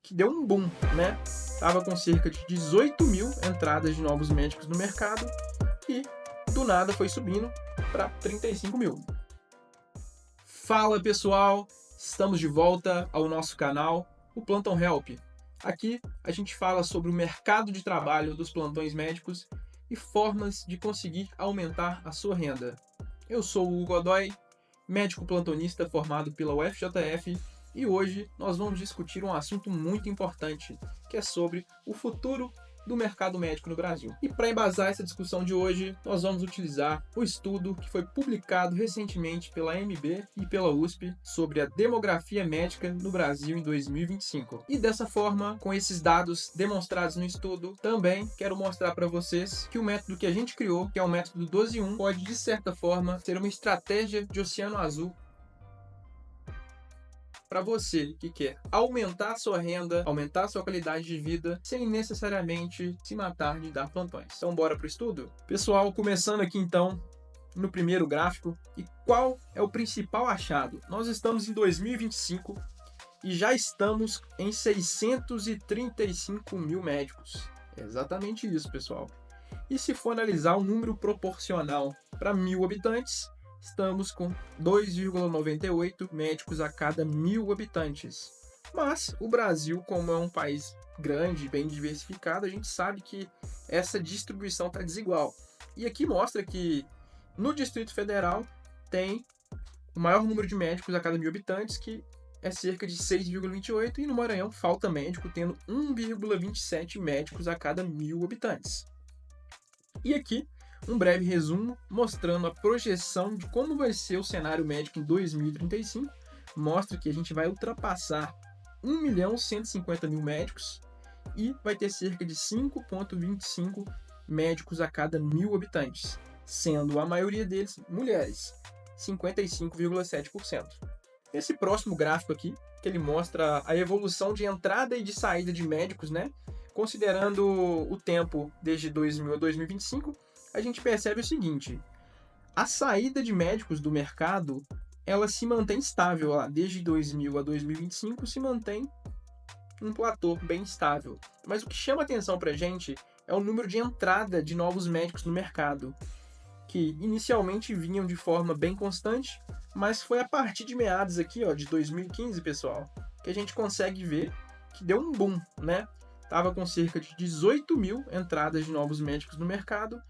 que deu um boom, né? Tava com cerca de 18 mil entradas de novos médicos no mercado e do nada foi subindo para 35 mil. Fala pessoal, estamos de volta ao nosso canal, o Plantão Help. Aqui a gente fala sobre o mercado de trabalho dos plantões médicos e formas de conseguir aumentar a sua renda. Eu sou o Hugo Godoy, médico plantonista formado pela UFJF, e hoje nós vamos discutir um assunto muito importante, que é sobre o futuro do mercado médico no Brasil. E para embasar essa discussão de hoje, nós vamos utilizar o estudo que foi publicado recentemente pela AMB e pela USP sobre a demografia médica no Brasil em 2025. E dessa forma, com esses dados demonstrados no estudo, também quero mostrar para vocês que o método que a gente criou, que é o método 12 em 1, pode de certa forma ser uma estratégia de oceano azul para você que quer aumentar a sua renda, aumentar a sua qualidade de vida, sem necessariamente se matar de dar plantões. Então bora pro estudo? Pessoal, começando aqui então no primeiro gráfico. E qual é o principal achado? Nós estamos em 2025 e já estamos em 635 mil médicos. É exatamente isso, pessoal. E se for analisar o número proporcional para 1.000 habitantes, estamos com 2,98 médicos a cada 1.000 habitantes. Mas o Brasil, como é um país grande, bem diversificado, a gente sabe que essa distribuição está desigual. E aqui mostra que no Distrito Federal tem o maior número de médicos a cada 1.000 habitantes, que é cerca de 6,28, e no Maranhão falta médico, tendo 1,27 médicos a cada 1.000 habitantes. E aqui um breve resumo mostrando a projeção de como vai ser o cenário médico em 2035. Mostra que a gente vai ultrapassar 1.150.000 médicos e vai ter cerca de 5,25 médicos a cada 1.000 habitantes, sendo a maioria deles mulheres, 55,7%. Esse próximo gráfico aqui, que ele mostra a evolução de entrada e de saída de médicos, né? Considerando o tempo desde 2000 a 2025, a gente percebe o seguinte: a saída de médicos do mercado, ela se mantém estável lá, desde 2000 a 2025 se mantém um platô bem estável. Mas o que chama atenção para a gente é o número de entrada de novos médicos no mercado, que inicialmente vinham de forma bem constante, mas foi a partir de meados aqui, ó, de 2015, pessoal, que a gente consegue ver que deu um boom, né? Tava com cerca de 18 mil entradas de novos médicos no mercado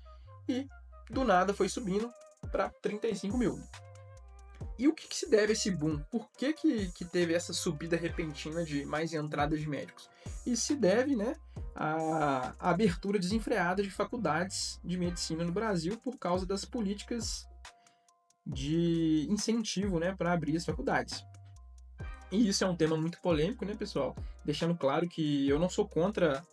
e do nada foi subindo para 35 mil. E o que se deve a esse boom? Por que teve essa subida repentina de mais entradas de médicos? Isso se deve, né, à abertura desenfreada de faculdades de medicina no Brasil por causa das políticas de incentivo, né, para abrir as faculdades. E isso é um tema muito polêmico, né, pessoal? Deixando claro que eu não sou contra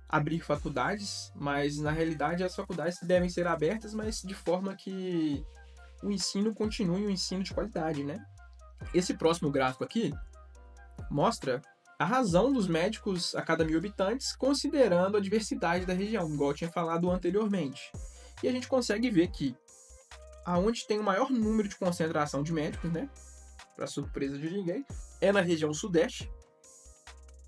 abrir faculdades, mas na realidade as faculdades devem ser abertas, mas de forma que o ensino continue um ensino de qualidade, né? Esse próximo gráfico aqui mostra a razão dos médicos a cada 1.000 habitantes, considerando a diversidade da região, igual eu tinha falado anteriormente. E a gente consegue ver que aonde tem o maior número de concentração de médicos, né, para surpresa de ninguém, é na região sudeste,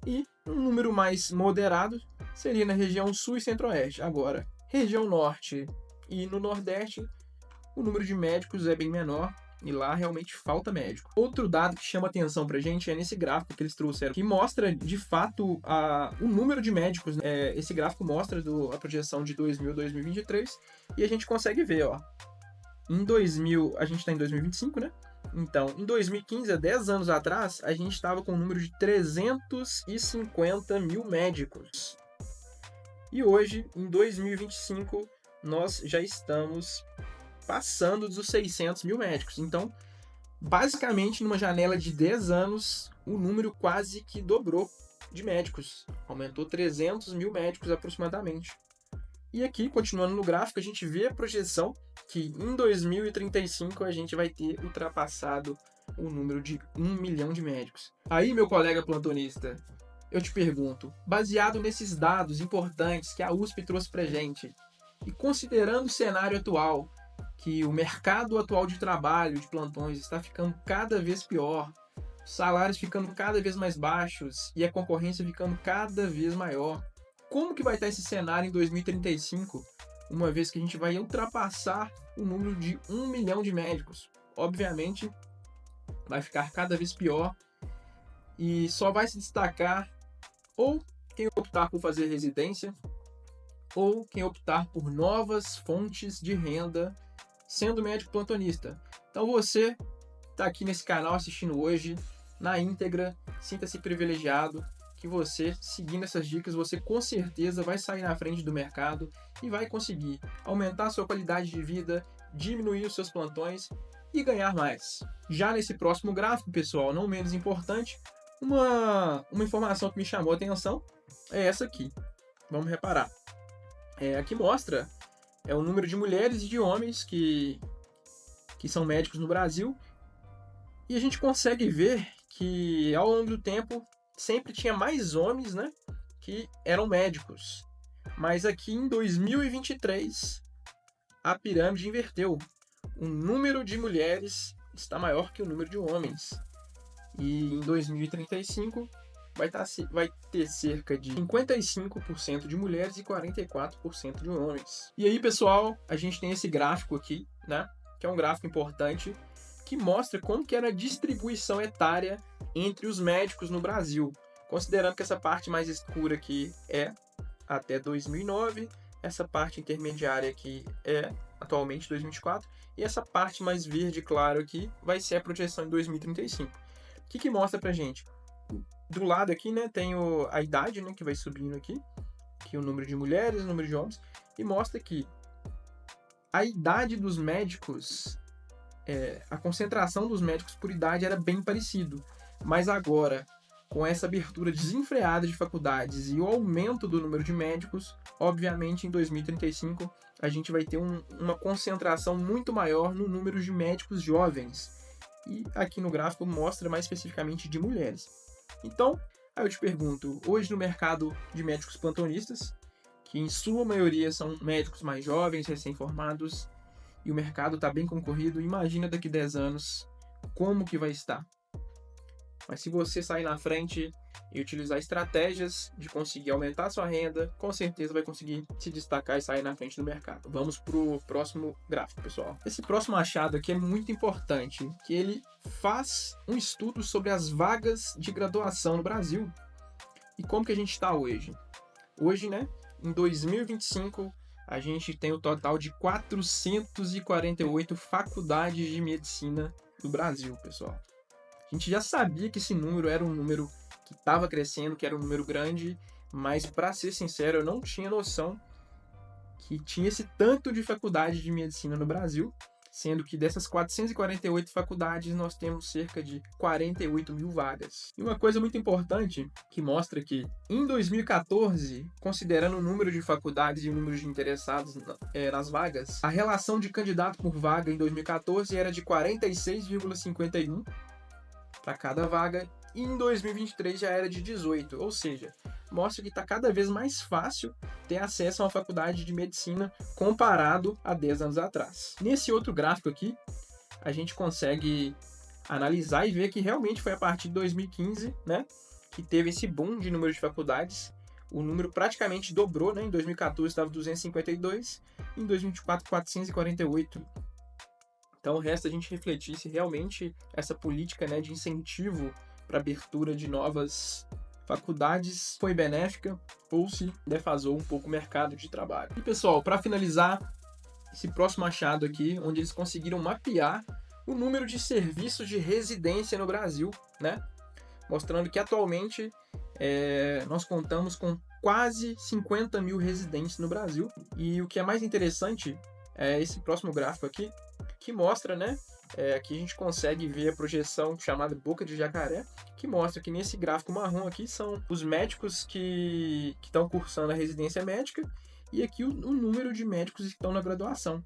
e um número mais moderado seria na região sul e centro-oeste. Agora, região norte e no nordeste, o número de médicos é bem menor e lá realmente falta médico. Outro dado que chama atenção pra gente é nesse gráfico que eles trouxeram, que mostra de fato o número de médicos. Esse gráfico mostra a projeção de 2000 a 2023 e a gente consegue ver, ó, em 2000, a gente está em 2025, né? Então, em 2015, há 10 anos atrás, a gente estava com um número de 350 mil médicos. E hoje, em 2025, nós já estamos passando dos 600 mil médicos. Então, basicamente, numa janela de 10 anos, o número quase que dobrou de médicos. Aumentou 300 mil médicos aproximadamente. E aqui, continuando no gráfico, a gente vê a projeção que em 2035 a gente vai ter ultrapassado o número de 1 milhão de médicos. Aí, meu colega plantonista, eu te pergunto, baseado nesses dados importantes que a USP trouxe pra gente, e considerando o cenário atual, que o mercado atual de trabalho de plantões está ficando cada vez pior, salários ficando cada vez mais baixos e a concorrência ficando cada vez maior. Como que vai estar esse cenário em 2035, uma vez que a gente vai ultrapassar o número de 1 milhão de médicos? Obviamente, vai ficar cada vez pior e só vai se destacar ou quem optar por fazer residência ou quem optar por novas fontes de renda sendo médico plantonista. Então você está aqui nesse canal assistindo hoje na íntegra, sinta-se privilegiado que você, seguindo essas dicas, você com certeza vai sair na frente do mercado e vai conseguir aumentar a sua qualidade de vida, diminuir os seus plantões e ganhar mais. Já nesse próximo gráfico, pessoal, não menos importante, uma informação que me chamou a atenção é essa aqui. Vamos reparar. Aqui mostra o número de mulheres e de homens que são médicos no Brasil. E a gente consegue ver que ao longo do tempo sempre tinha mais homens, né, que eram médicos. Mas aqui em 2023 a pirâmide inverteu. O número de mulheres está maior que o número de homens. E em 2035 vai ter cerca de 55% de mulheres e 44% de homens. E aí, pessoal, a gente tem esse gráfico aqui, né, que é um gráfico importante, que mostra como que era a distribuição etária entre os médicos no Brasil. Considerando que essa parte mais escura aqui é até 2009, essa parte intermediária aqui é atualmente 2024, e essa parte mais verde claro aqui vai ser a projeção em 2035. O que mostra pra gente? Do lado aqui, né, tem a idade, né, que vai subindo aqui o número de mulheres, o número de homens, e mostra que a idade dos médicos, a concentração dos médicos por idade era bem parecido, mas agora, com essa abertura desenfreada de faculdades e o aumento do número de médicos, obviamente em 2035 a gente vai ter uma concentração muito maior no número de médicos jovens. E aqui no gráfico mostra mais especificamente de mulheres. Então, aí eu te pergunto, hoje no mercado de médicos plantonistas, que em sua maioria são médicos mais jovens, recém-formados, e o mercado está bem concorrido, imagina daqui 10 anos como que vai estar. Mas se você sair na frente e utilizar estratégias de conseguir aumentar a sua renda, com certeza vai conseguir se destacar e sair na frente do mercado. Vamos para o próximo gráfico, pessoal. Esse próximo achado aqui é muito importante, que ele faz um estudo sobre as vagas de graduação no Brasil. E como que a gente está hoje? Hoje, né, em 2025, a gente tem o total de 448 faculdades de medicina no Brasil, pessoal. A gente já sabia que esse número era um número que estava crescendo, que era um número grande, mas, para ser sincero, eu não tinha noção que tinha esse tanto de faculdade de medicina no Brasil, sendo que dessas 448 faculdades nós temos cerca de 48 mil vagas. E uma coisa muito importante que mostra que em 2014, considerando o número de faculdades e o número de interessados nas vagas, a relação de candidato por vaga em 2014 era de 46,51 para cada vaga, e em 2023 já era de 18, ou seja, mostra que está cada vez mais fácil ter acesso a uma faculdade de medicina comparado a 10 anos atrás. Nesse outro gráfico aqui, a gente consegue analisar e ver que realmente foi a partir de 2015, né, que teve esse boom de número de faculdades. O número praticamente dobrou, né? Em 2014 estava 252, em 2024 448. Então resta a gente refletir se realmente essa política, né, de incentivo para abertura de novas faculdades foi benéfica ou se defasou um pouco o mercado de trabalho. E pessoal, para finalizar, esse próximo achado aqui, onde eles conseguiram mapear o número de serviços de residência no Brasil, né? Mostrando que atualmente nós contamos com quase 50 mil residentes no Brasil. E o que é mais interessante é esse próximo gráfico aqui, que mostra, né? Aqui a gente consegue ver a projeção chamada Boca de Jacaré, que mostra que nesse gráfico marrom aqui são os médicos que estão cursando a residência médica e aqui o número de médicos que estão na graduação.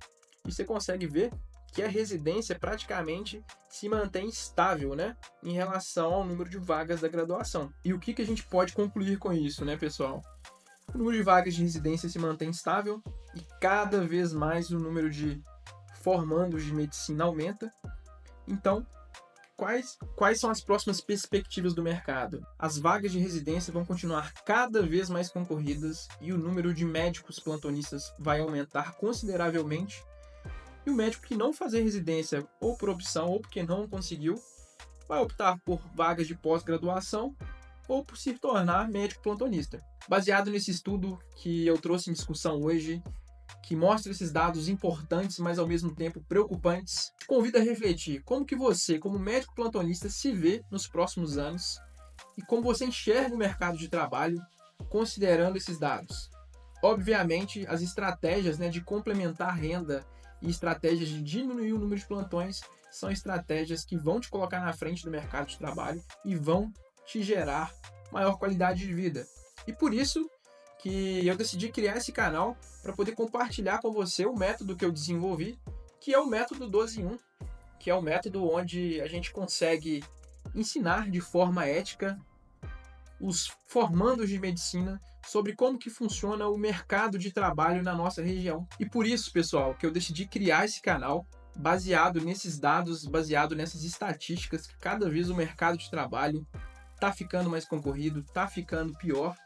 E você consegue ver que a residência praticamente se mantém estável, né, em relação ao número de vagas da graduação. E o que a gente pode concluir com isso, né, pessoal? O número de vagas de residência se mantém estável e cada vez mais o número de formandos de medicina aumenta. Então, quais são as próximas perspectivas do mercado? As vagas de residência vão continuar cada vez mais concorridas e o número de médicos plantonistas vai aumentar consideravelmente. E o médico que não fazer residência, ou por opção, ou porque não conseguiu, vai optar por vagas de pós-graduação ou por se tornar médico plantonista. Baseado nesse estudo que eu trouxe em discussão hoje, que mostra esses dados importantes, mas ao mesmo tempo preocupantes, te convido a refletir como que você, como médico plantonista, se vê nos próximos anos e como você enxerga o mercado de trabalho considerando esses dados. Obviamente, as estratégias, de complementar a renda e estratégias de diminuir o número de plantões são estratégias que vão te colocar na frente do mercado de trabalho e vão te gerar maior qualidade de vida. E por isso que eu decidi criar esse canal para poder compartilhar com você o método que eu desenvolvi, que é o método 12 em 1, que é o método onde a gente consegue ensinar de forma ética os formandos de medicina sobre como que funciona o mercado de trabalho na nossa região. E por isso, pessoal, que eu decidi criar esse canal baseado nesses dados, baseado nessas estatísticas, que cada vez o mercado de trabalho está ficando mais concorrido, está ficando pior.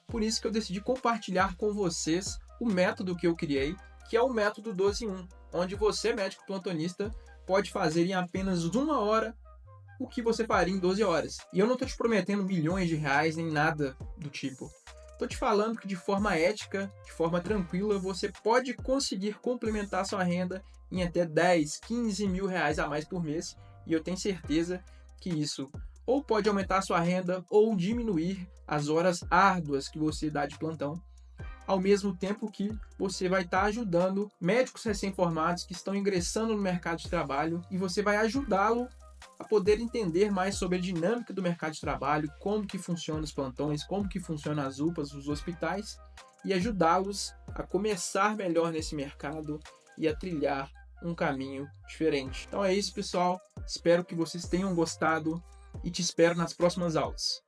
Por isso que eu decidi compartilhar com vocês o método que eu criei, que é o método 12 em 1, onde você, médico plantonista, pode fazer em apenas 1 hora o que você faria em 12 horas. E eu não estou te prometendo milhões de reais nem nada do tipo. Estou te falando que de forma ética, de forma tranquila, você pode conseguir complementar sua renda em até 10, 15 mil reais a mais por mês. E eu tenho certeza que isso ou pode aumentar sua renda ou diminuir as horas árduas que você dá de plantão, ao mesmo tempo que você vai estar ajudando médicos recém-formados que estão ingressando no mercado de trabalho e você vai ajudá-lo a poder entender mais sobre a dinâmica do mercado de trabalho, como que funcionam os plantões, como que funcionam as UPAs, os hospitais, e ajudá-los a começar melhor nesse mercado e a trilhar um caminho diferente. Então é isso, pessoal. Espero que vocês tenham gostado e te espero nas próximas aulas.